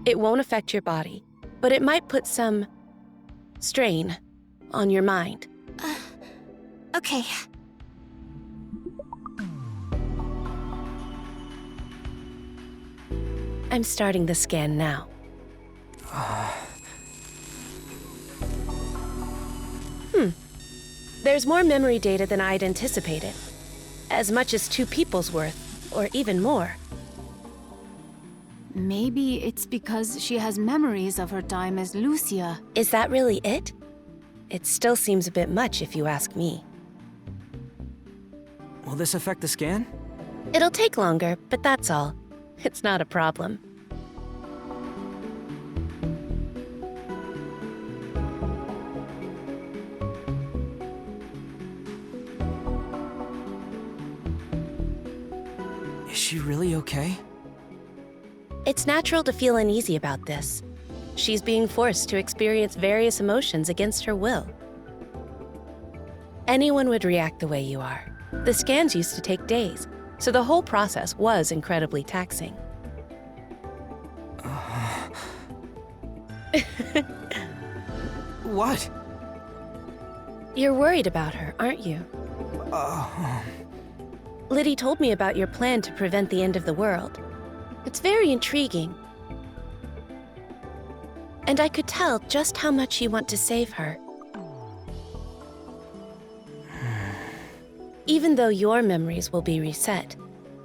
It won't affect your body, but it might put some strain on your mind. Okay. I'm starting the scan now. There's more memory data than I'd anticipated. As much as 2 people's worth, or even more. Maybe it's because she has memories of her time as Lucia. Is that really it? It still seems a bit much if you ask me. Will this affect the scan? It'll take longer, but that's all. It's not a problem. Is she really okay? It's natural to feel uneasy about this. She's being forced to experience various emotions against her will. Anyone would react the way you are. The scans used to take days, so the whole process was incredibly taxing. What? You're worried about her, aren't you? Liddy told me about your plan to prevent the end of the world. It's very intriguing. And I could tell just how much you want to save her. Even though your memories will be reset,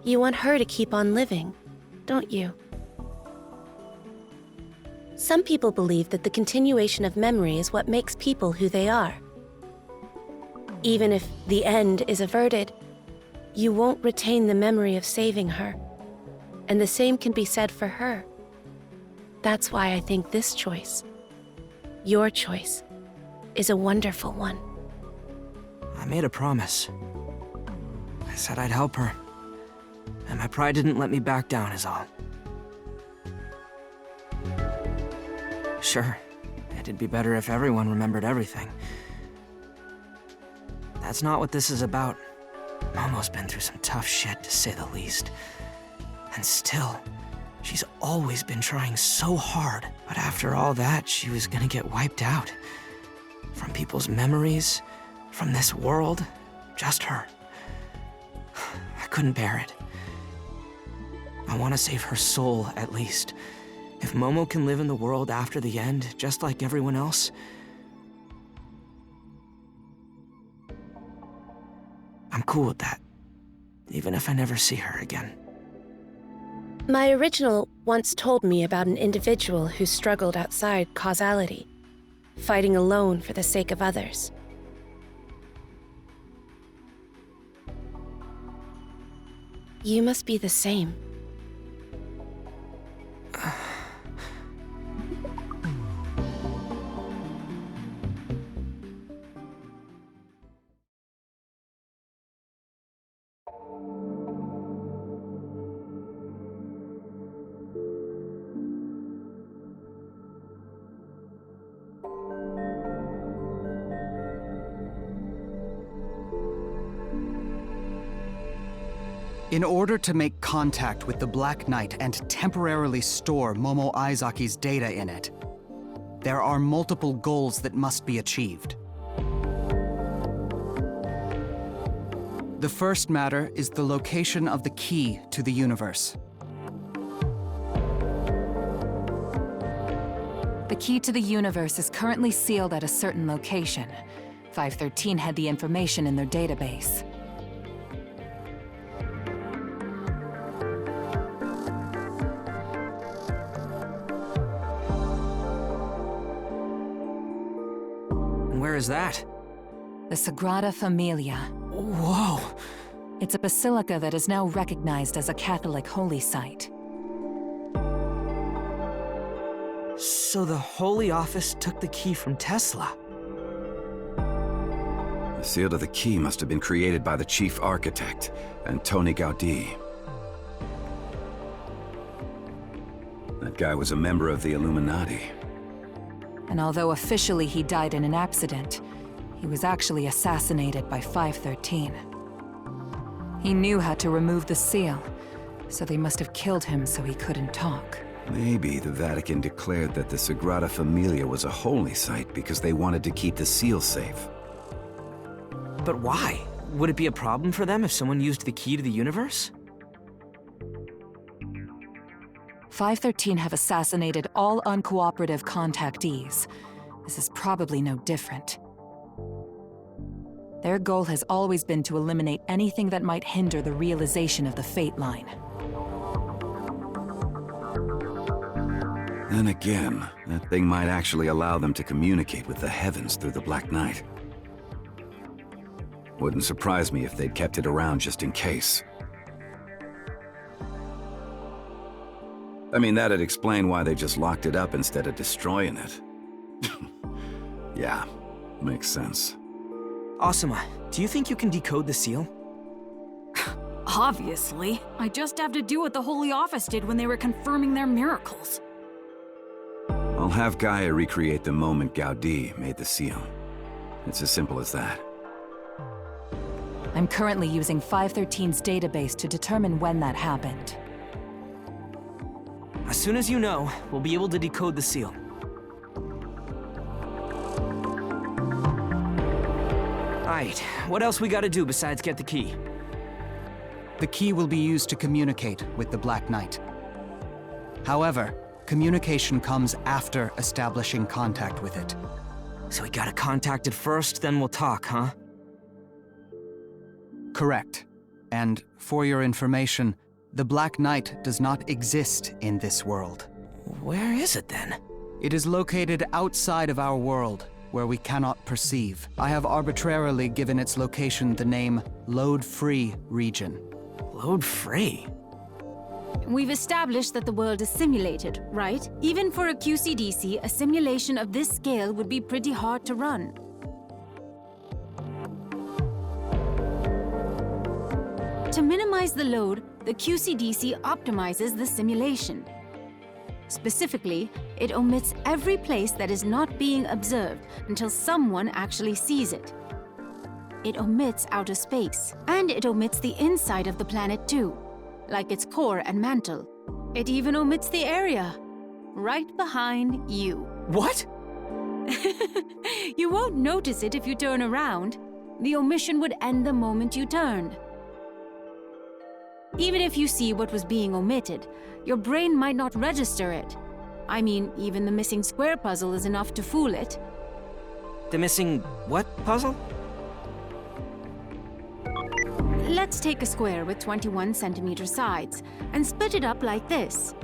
you want her to keep on living, don't you? Some people believe that the continuation of memory is what makes people who they are. Even if the end is averted, you won't retain the memory of saving her. And the same can be said for her. That's why I think this choice, your choice, is a wonderful one. I made a promise. I said I'd help her. And my pride didn't let me back down is all. Sure, it'd be better if everyone remembered everything. That's not what this is about. Momo's been through some tough shit, to say the least. And still, she's always been trying so hard. But after all that, she was gonna get wiped out. From people's memories, from this world, just her. I couldn't bear it. I want to save her soul, at least. If Momo can live in the world after the end, just like everyone else, I'm cool with that, even if I never see her again. My original once told me about an individual who struggled outside causality, fighting alone for the sake of others. You must be the same. In order to make contact with the Black Knight and temporarily store Momo Aizaki's data in it, there are multiple goals that must be achieved. The first matter is the location of the key to the universe. The key to the universe is currently sealed at a certain location. 513 had the information in their database. Where is that? The Sagrada Familia. Whoa! It's a basilica that is now recognized as a Catholic holy site. So the Holy Office took the key from Tesla. The seal to the key must have been created by the chief architect, Antoni Gaudí. That guy was a member of the Illuminati. And although officially he died in an accident, he was actually assassinated by 513. He knew how to remove the seal, so they must have killed him so he couldn't talk. Maybe the Vatican declared that the Sagrada Familia was a holy site because they wanted to keep the seal safe. But why? Would it be a problem for them if someone used the key to the universe? 513 have assassinated all uncooperative contactees. This is probably no different. Their goal has always been to eliminate anything that might hinder the realization of the Fate Line. Then again, that thing might actually allow them to communicate with the heavens through the Black Knight. Wouldn't surprise me if they'd kept it around just in case. I mean, that'd explain why they just locked it up instead of destroying it. Yeah, makes sense. Asuma, do you think you can decode the seal? Obviously. I just have to do what the Holy Office did when they were confirming their miracles. I'll have Gaia recreate the moment Gaudi made the seal. It's as simple as that. I'm currently using 513's database to determine when that happened. As soon as you know, we'll be able to decode the seal. Alright, what else we gotta do besides get the key? The key will be used to communicate with the Black Knight. However, communication comes after establishing contact with it. So we gotta contact it first, then we'll talk, huh? Correct. And for your information, the Black Knight does not exist in this world. Where is it then? It is located outside of our world, where we cannot perceive. I have arbitrarily given its location the name Load-Free Region. Load-free? We've established that the world is simulated, right? Even for a QCDC, a simulation of this scale would be pretty hard to run. To minimize the load, the QCDC optimizes the simulation. Specifically, it omits every place that is not being observed until someone actually sees it. It omits outer space, and it omits the inside of the planet too, like its core and mantle. It even omits the area, right behind you. What? You won't notice it if you turn around. The omission would end the moment you turned. Even if you see what was being omitted, your brain might not register it. I mean, even the missing square puzzle is enough to fool it. The missing what puzzle? Let's take a square with 21 centimeter sides and split it up like this.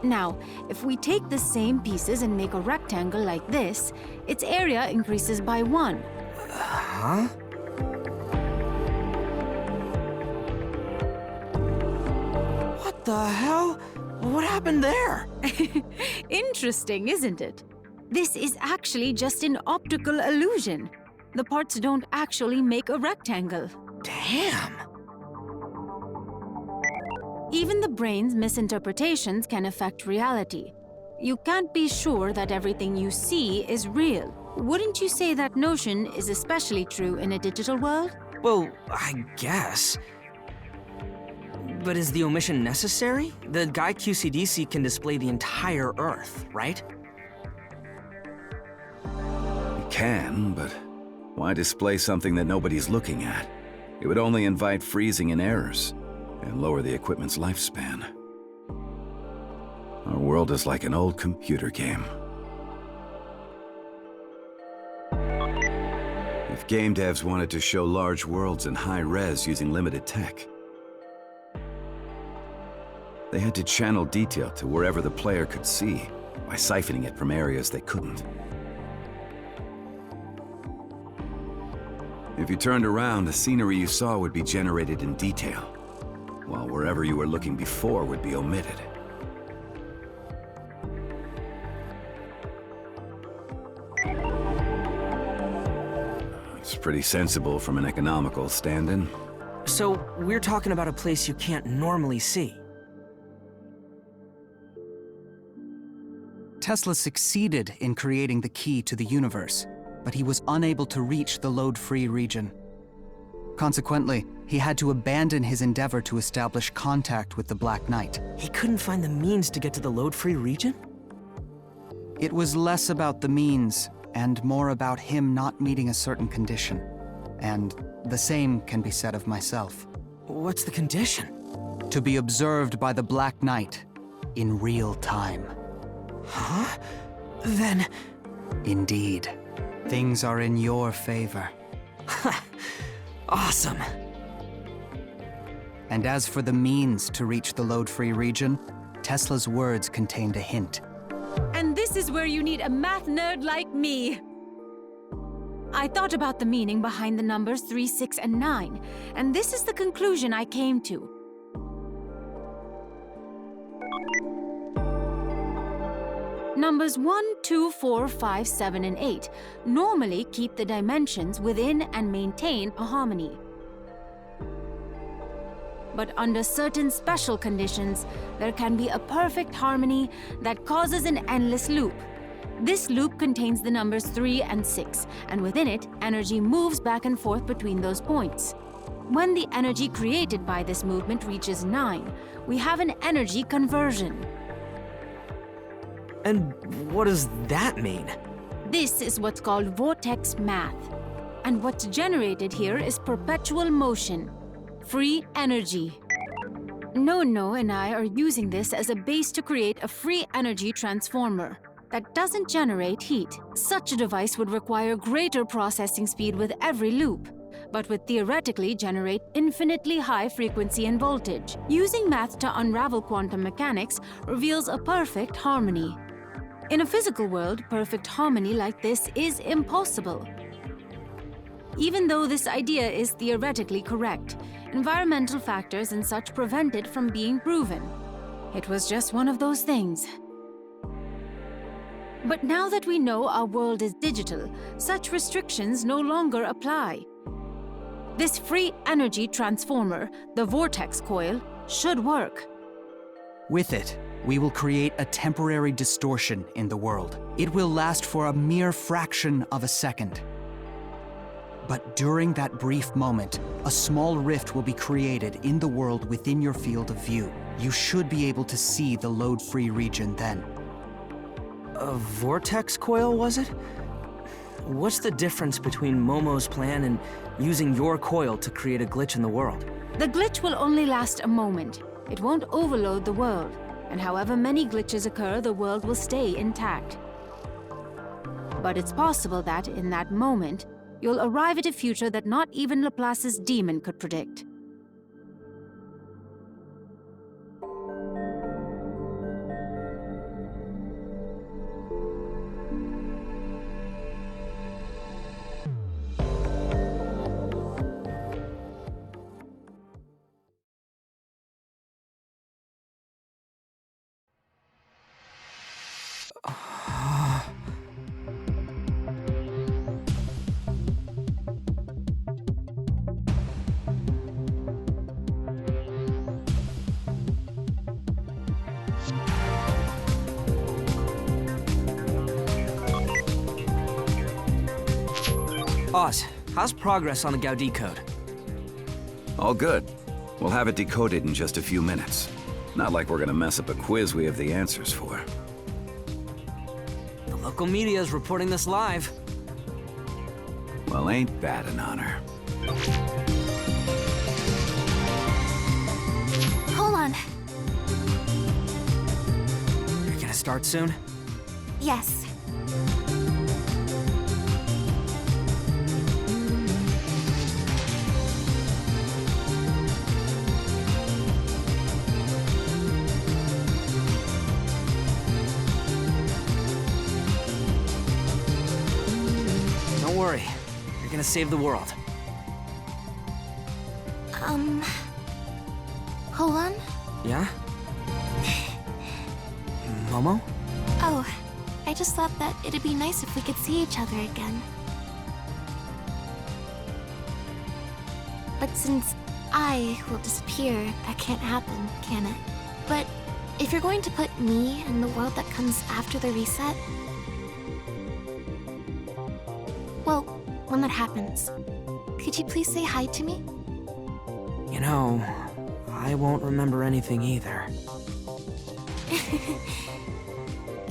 Now, if we take the same pieces and make a rectangle like this, its area increases by 1. Huh? What the hell? What happened there? Interesting, isn't it? This is actually just an optical illusion. The parts don't actually make a rectangle. Damn! Even the brain's misinterpretations can affect reality. You can't be sure that everything you see is real. Wouldn't you say that notion is especially true in a digital world? Well, I guess. But is the omission necessary? The Guy QCDC can display the entire Earth, right? It can, but why display something that nobody's looking at? It would only invite freezing and errors, and lower the equipment's lifespan. Our world is like an old computer game. If game devs wanted to show large worlds in high res using limited tech, they had to channel detail to wherever the player could see by siphoning it from areas they couldn't. If you turned around, the scenery you saw would be generated in detail, while wherever you were looking before would be omitted. It's pretty sensible from an economical stand-in. So, we're talking about a place you can't normally see. Tesla succeeded in creating the key to the universe, but he was unable to reach the load-free region. Consequently, he had to abandon his endeavor to establish contact with the Black Knight. He couldn't find the means to get to the load-free region? It was less about the means, and more about him not meeting a certain condition. And the same can be said of myself. What's the condition? To be observed by the Black Knight in real time. Huh? Then... Indeed. Things are in your favor. Awesome. And as for the means to reach the load-free region, Tesla's words contained a hint. And this is where you need a math nerd like me. I thought about the meaning behind the numbers 3, 6, and 9, and this is the conclusion I came to. Numbers 1, 2, 4, 5, 7, and 8 normally keep the dimensions within and maintain a harmony. But under certain special conditions, there can be a perfect harmony that causes an endless loop. This loop contains the numbers 3 and 6, and within it, energy moves back and forth between those points. When the energy created by this movement reaches 9, we have an energy conversion. And what does that mean? This is what's called vortex math. And what's generated here is perpetual motion, free energy. No and I are using this as a base to create a free energy transformer that doesn't generate heat. Such a device would require greater processing speed with every loop, but would theoretically generate infinitely high frequency and voltage. Using math to unravel quantum mechanics reveals a perfect harmony. In a physical world, perfect harmony like this is impossible. Even though this idea is theoretically correct, environmental factors and such prevent it from being proven. It was just one of those things. But now that we know our world is digital, such restrictions no longer apply. This free energy transformer, the vortex coil, should work. With it, we will create a temporary distortion in the world. It will last for a mere fraction of a second. But during that brief moment, a small rift will be created in the world within your field of view. You should be able to see the load-free region then. A vortex coil, was it? What's the difference between Momo's plan and using your coil to create a glitch in the world? The glitch will only last a moment. It won't overload the world. And however many glitches occur, the world will stay intact. But it's possible that, in that moment, you'll arrive at a future that not even Laplace's demon could predict. Oz, how's progress on the Gaudi code? All good. We'll have it decoded in just a few minutes. Not like we're gonna mess up a quiz we have the answers for. The local media is reporting this live. Well, ain't that an honor? Hold on. You're gonna start soon? Yes. Don't worry. You're gonna save the world. Hold on. Yeah? Momo? Oh, I just thought that it'd be nice if we could see each other again. But since I will disappear, that can't happen, can it? But if you're going to put me in the world that comes after the reset, well, when that happens, could Could you please say hi to me? You know, I won't remember anything either.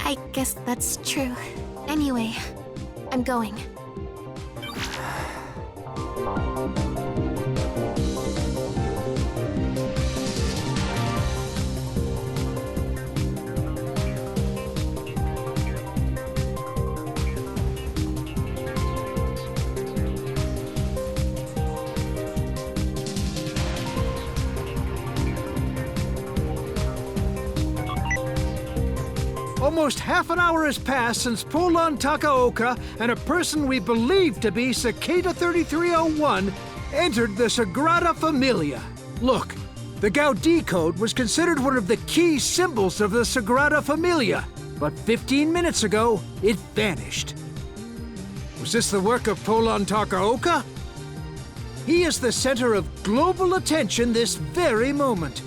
I guess that's true. Anyway, I'm going. Almost half an hour has passed since Polon Takaoka and a person we believe to be Cicada 3301 entered the Sagrada Familia. Look, the Gaudí code was considered one of the key symbols of the Sagrada Familia, but 15 minutes ago, it vanished. Was this the work of Polon Takaoka? He is the center of global attention this very moment,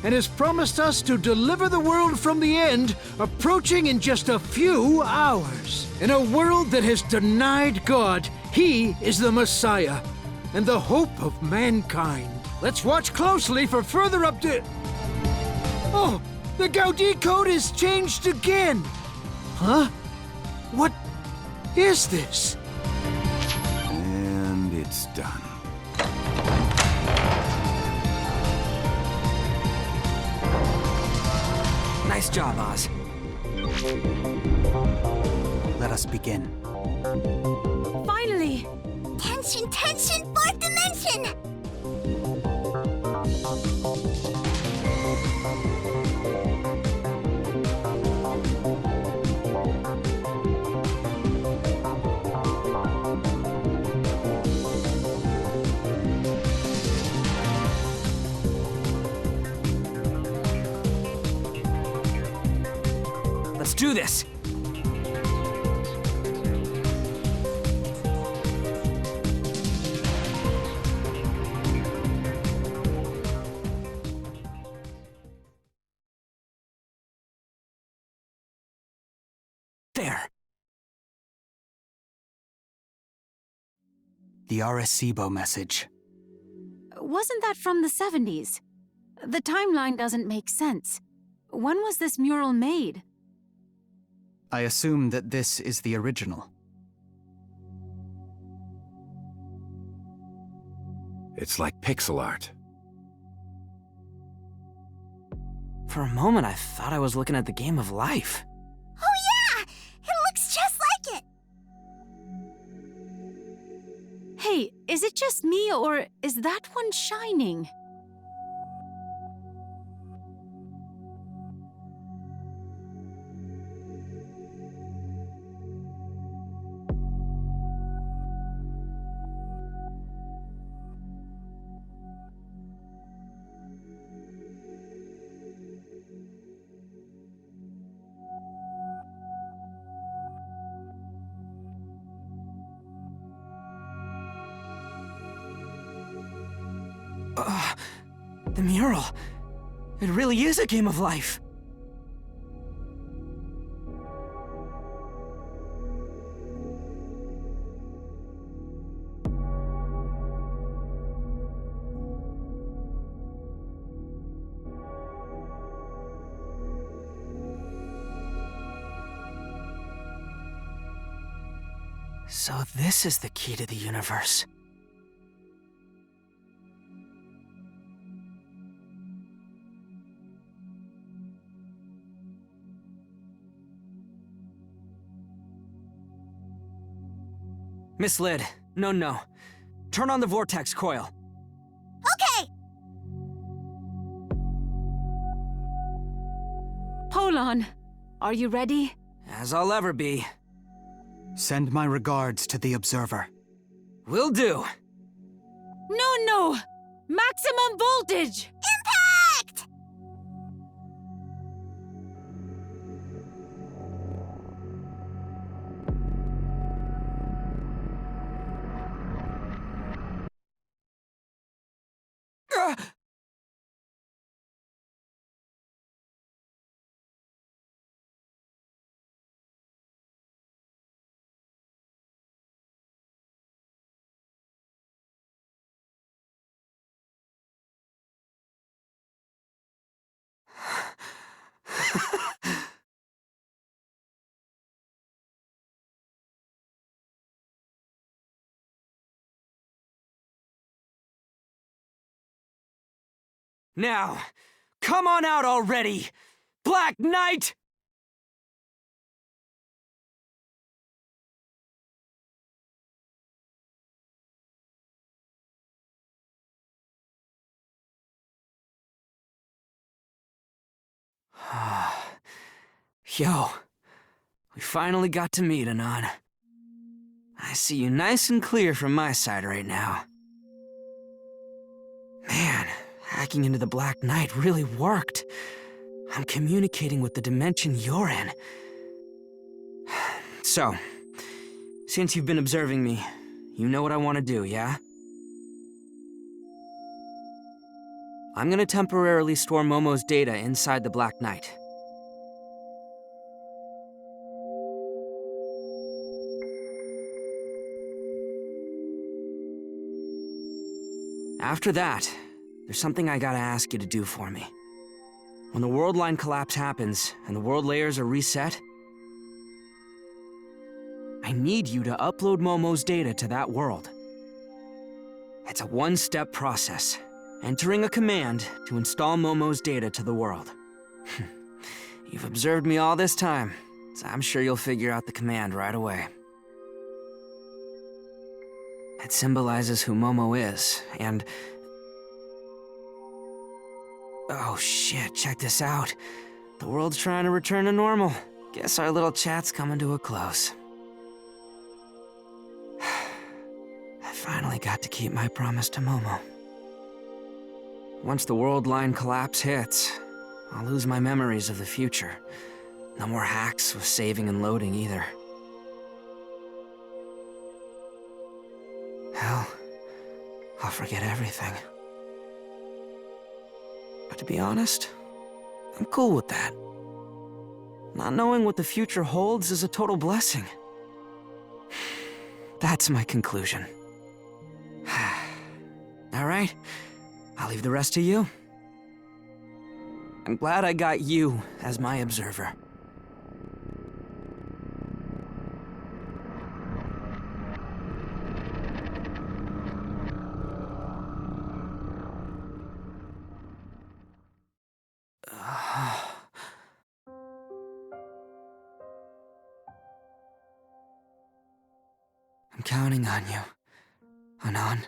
and has promised us to deliver the world from the end approaching in just a few hours. In a world that has denied God, he is the Messiah and the hope of mankind. Let's watch closely for further update. Oh, the Gaudí code is changed again. Huh? What is this? And it's done. Nice job, Oz. Let us begin. Finally! Tension, tension, fourth dimension! Let's do this! There! The Arecibo message. Wasn't that from the 70s? The timeline doesn't make sense. When was this mural made? I assume that this is the original. It's like pixel art. For a moment, I thought I was looking at the game of life. Oh yeah! It looks just like it! Hey, is it just me, or is that one shining? The mural. It really is a game of life. So this is the key to the universe. Misled. No. Turn on the vortex coil. Okay! Polon, are you ready? As I'll ever be. Send my regards to the Observer. Will do. No! Maximum voltage! Now, come on out already! Black Knight! Yo, we finally got to meet, Anon. I see you nice and clear from my side right now. Man, hacking into the Black Knight really worked. I'm communicating with the dimension you're in. So, since you've been observing me, you know what I want to do, yeah? I'm gonna temporarily store Momo's data inside the Black Knight. After that, there's something I gotta ask you to do for me. When the world line collapse happens and the world layers are reset, I need you to upload Momo's data to that world. It's a one-step process, entering a command to install Momo's data to the world. You've observed me all this time, so I'm sure you'll figure out the command right away. It symbolizes who Momo is, and... Oh shit, check this out. The world's trying to return to normal. Guess our little chat's coming to a close. I finally got to keep my promise to Momo. Once the world line collapse hits, I'll lose my memories of the future. No more hacks with saving and loading either. Hell, I'll forget everything. But to be honest, I'm cool with that. Not knowing what the future holds is a total blessing. That's my conclusion. All right, I'll leave the rest to you. I'm glad I got you as my observer. I'm counting on you, Anon.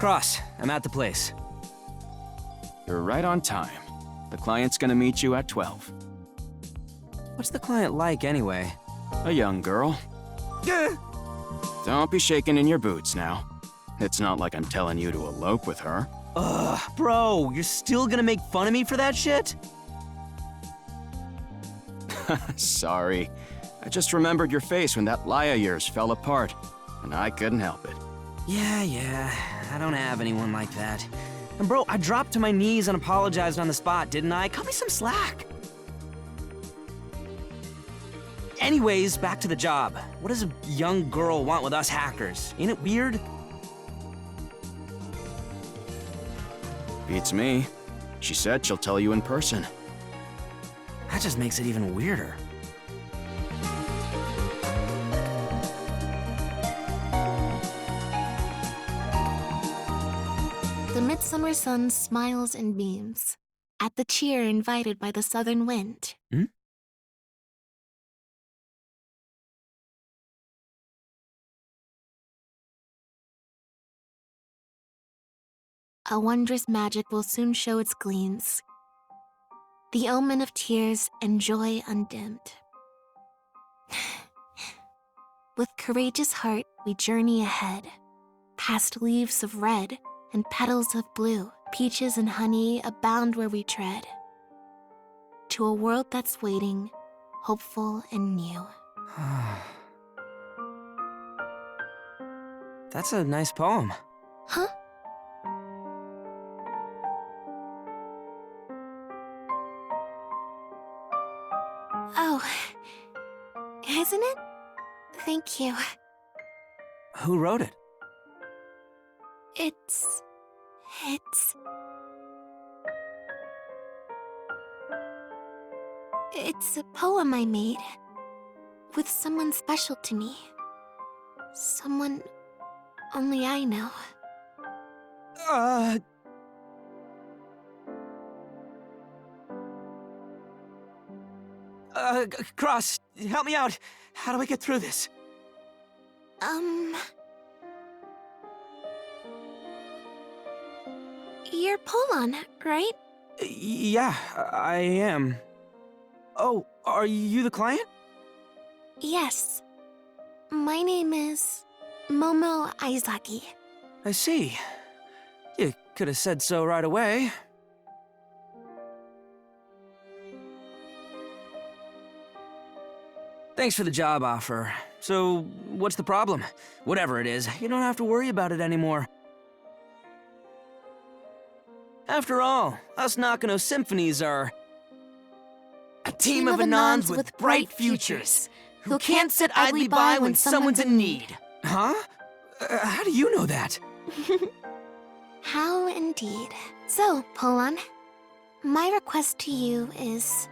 Cross, I'm at the place. You're right on time. The client's gonna meet you at 12. What's the client like, anyway? A young girl. Don't be shaking in your boots now. It's not like I'm telling you to elope with her. Ugh, bro, you're still gonna make fun of me for that shit? Sorry. I just remembered your face when that lie of yours fell apart, and I couldn't help it. Yeah, I don't have anyone like that. And bro, I dropped to my knees and apologized on the spot, didn't I? Cut me some slack. Anyways, back to the job. What does a young girl want with us hackers? Ain't it weird? Beats me. She said she'll tell you in person. That just makes it even weirder. The midsummer sun smiles and beams at the cheer invited by the southern wind. A wondrous magic will soon show its gleams, the omen of tears and joy undimmed. With courageous heart, we journey ahead, past leaves of red and petals of blue, peaches and honey abound where we tread, to a world that's waiting, hopeful and new. That's a nice poem. Huh? Oh, isn't it? Thank you. Who wrote it? It's a poem I made with someone special to me. Someone only I know. Cross, help me out. How do I get through this? You're Polon, right? Yeah, I am. Oh, are you the client? Yes. My name is Momo Aizaki. I see. You could have said so right away. Thanks for the job offer. So, what's the problem? Whatever it is, you don't have to worry about it anymore. After all, us Nakano Symphonies are a team of Anons with bright futures, who can't sit idly by when someone's in need. Huh? How do you know that? How indeed. So, Polon, my request to you is